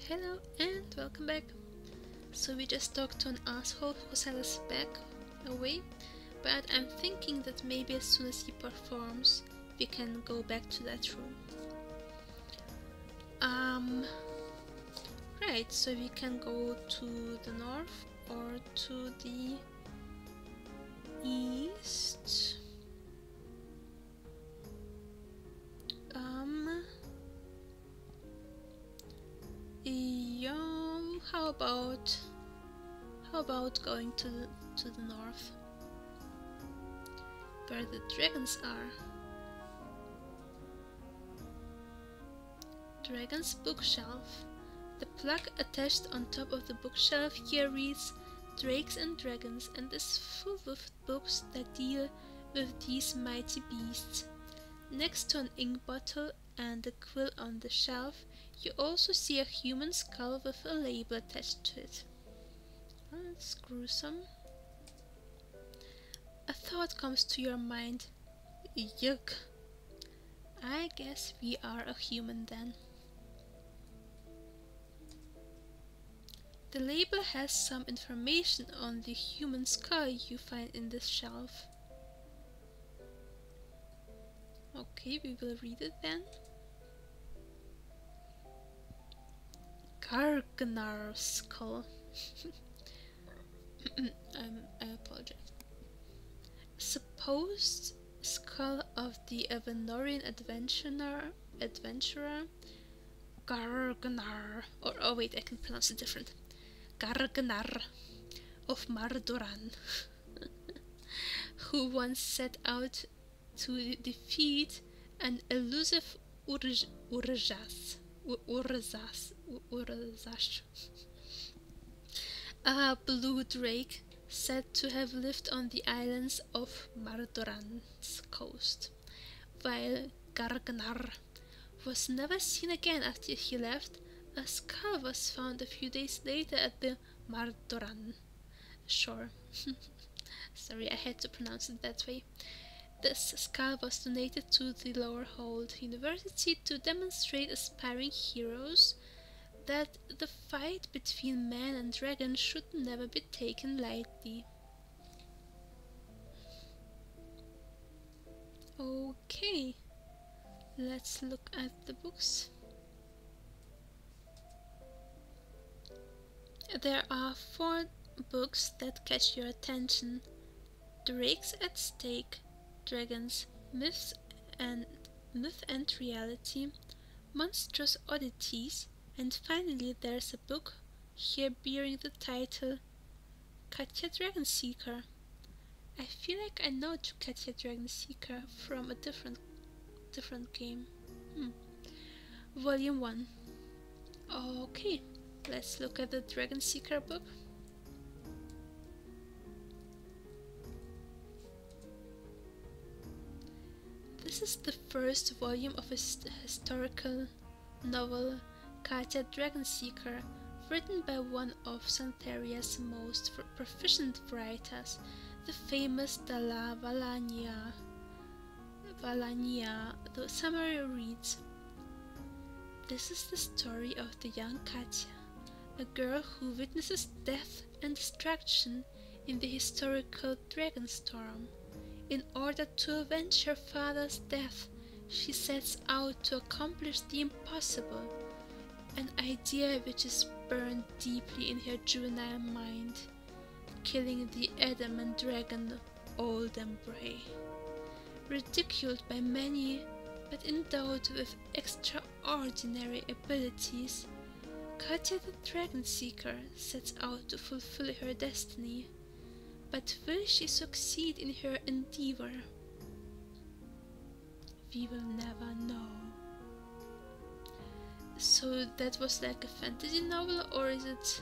Hello and welcome back. So we just talked to an asshole who sent us back away, but I'm thinking that maybe as soon as he performs, we can go back to that room. Right, so we can go to the north or to the east. Yeah, how about going to the north, where the dragons are? Dragon's bookshelf. The plaque attached on top of the bookshelf here reads Drakes and Dragons and is full of books that deal with these mighty beasts. Next to an ink bottle and a quill on the shelf, you also see a human skull with a label attached to it. Oh, that's gruesome. A thought comes to your mind. Yuck. I guess we are a human then. The label has some information on the human skull you find in this shelf. Okay, we will read it then. Gargnar skull. I apologize. Supposed skull of the Avenorian adventurer Gargnar. Or oh wait, I can pronounce it different. Gargnar of Mardoran, who once set out to defeat an elusive Urzash, a blue drake said to have lived on the islands of Mardoran's coast. While Gargnar was never seen again after he left, a skull was found a few days later at the Mardoran shore. Sorry, I had to pronounce it that way. This skull was donated to the Lorehold University to demonstrate aspiring heroes that the fight between man and dragon should never be taken lightly. Okay, let's look at the books. There are 4 books that catch your attention: Drakes at Stake, Dragons, Myth and Reality, Monstrous Oddities, and finally there's a book here bearing the title Katja Dragonseeker. I feel like I know Katja Dragonseeker from a different game. Volume 1. Okay, let's look at the Dragonseeker book. This is the first volume of a historical novel, Katja Dragonseeker, written by one of Santharia's most proficient writers, the famous Dalla Valania. The summary reads: This is the story of the young Katja, a girl who witnesses death and destruction in the historical Dragonstorm. In order to avenge her father's death, she sets out to accomplish the impossible, an idea which is burned deeply in her juvenile mind, killing the adamant dragon Oldembray. Ridiculed by many, but endowed with extraordinary abilities, Katja the Dragonseeker sets out to fulfill her destiny. But will she succeed in her endeavor? We will never know. So that was like a fantasy novel, or is it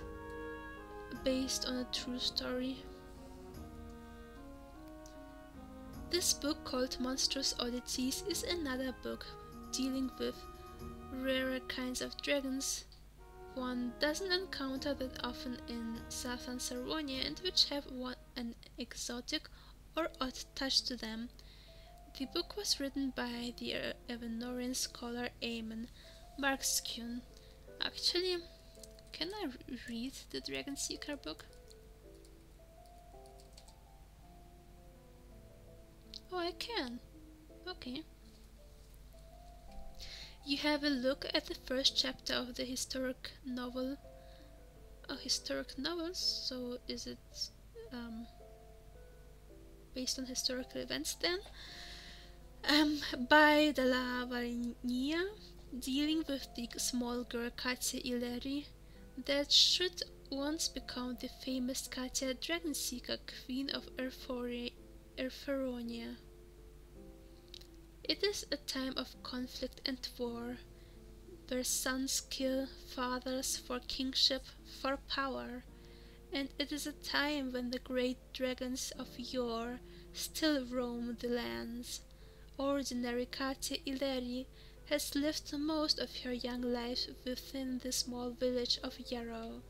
based on a true story? This book, called Monstrous Oddities, is another book dealing with rarer kinds of dragons one doesn't encounter that often in southern Saronia, and which have an exotic or odd touch to them. The book was written by the Avenorian scholar Eamon Markskune. Actually, Can I read the Dragon Seeker book? Oh, I can. Okay. You have a look at the first chapter of the historic novel. Historic novels, so is it based on historical events then? By de la Varignia, dealing with the small girl Katya Ileri that should once become the famous Katya Dragonseeker, Queen of Erferonia. It is a time of conflict and war, where sons kill fathers for kingship, for power, and it is a time when the great dragons of yore still roam the lands. Ordinary Katya Ileri has lived most of her young life within the small village of Yarrow.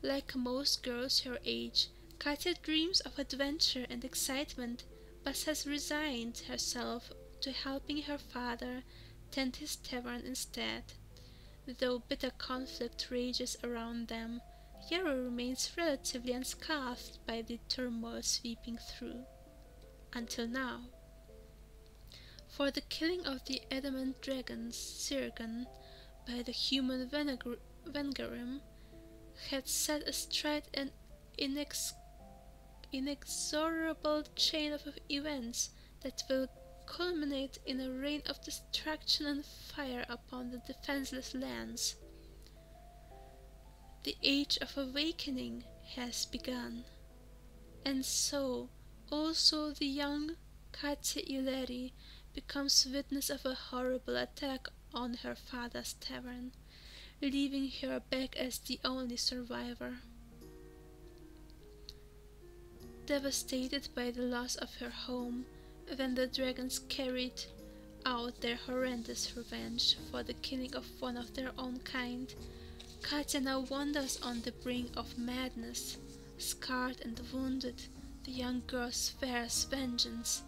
Like most girls her age, Katya dreams of adventure and excitement, but has resigned herself to helping her father tend his tavern instead. Though bitter conflict rages around them, Yarrow remains relatively unscathed by the turmoil sweeping through. Until now. For the killing of the adamant dragon Sirgan by the human Vengarim had set astride an inexorable chain of events that will culminate in a rain of destruction and fire upon the defenseless lands. The Age of Awakening has begun, and so also the young Katya Ileri becomes witness of a horrible attack on her father's tavern, leaving her back as the only survivor. Devastated by the loss of her home, when the dragons carried out their horrendous revenge for the killing of one of their own kind, Katya now wanders on the brink of madness. Scarred and wounded, the young girl swears vengeance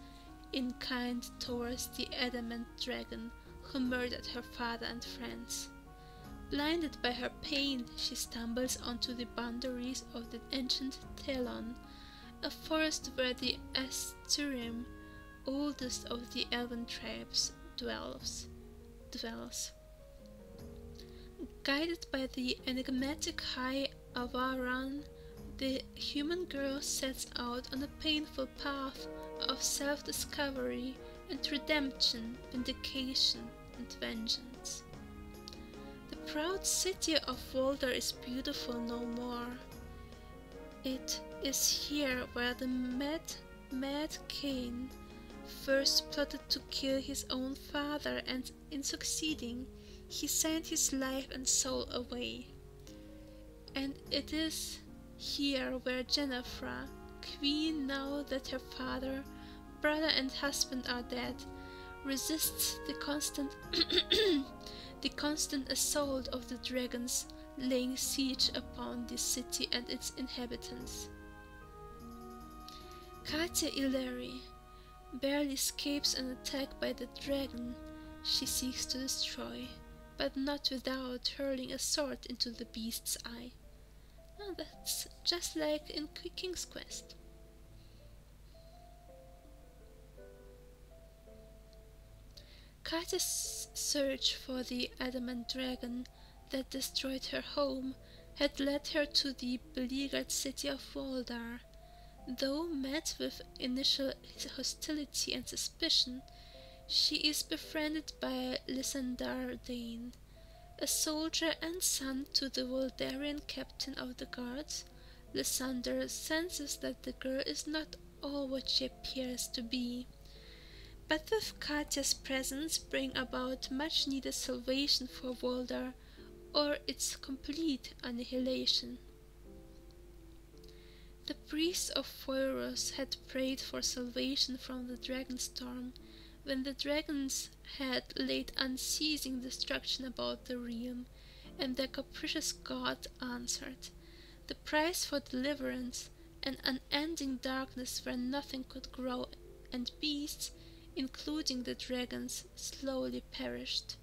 in kind towards the adamant dragon who murdered her father and friends. Blinded by her pain, she stumbles onto the boundaries of the ancient Talon, a forest where the Asturium, oldest of the elven tribes, dwells. Guided by the enigmatic High Avaran, the human girl sets out on a painful path of self-discovery and redemption, vindication and vengeance. The proud city of Volder is beautiful no more. It is here where the mad Cain first plotted to kill his own father, and in succeeding, he sent his life and soul away. And it is here where Jennifer, queen now that her father, brother and husband are dead, resists the constant assault of the dragons, laying siege upon the city and its inhabitants. Katya Ileri barely escapes an attack by the dragon she seeks to destroy, but not without hurling a sword into the beast's eye. Oh, that's just like in King's Quest. Katya's search for the adamant dragon that destroyed her home had led her to the beleaguered city of Voldar. Though met with initial hostility and suspicion, she is befriended by Lysander Dane, a soldier and son to the Voldarian captain of the guards. Lysander senses that the girl is not all what she appears to be, but with Katya's presence bring about much needed salvation for Voldar, or its complete annihilation. The priests of Foiros had prayed for salvation from the dragon storm, when the dragons had laid unceasing destruction about the realm, and their capricious god answered. The price for deliverance, an unending darkness where nothing could grow, and beasts, including the dragons, slowly perished.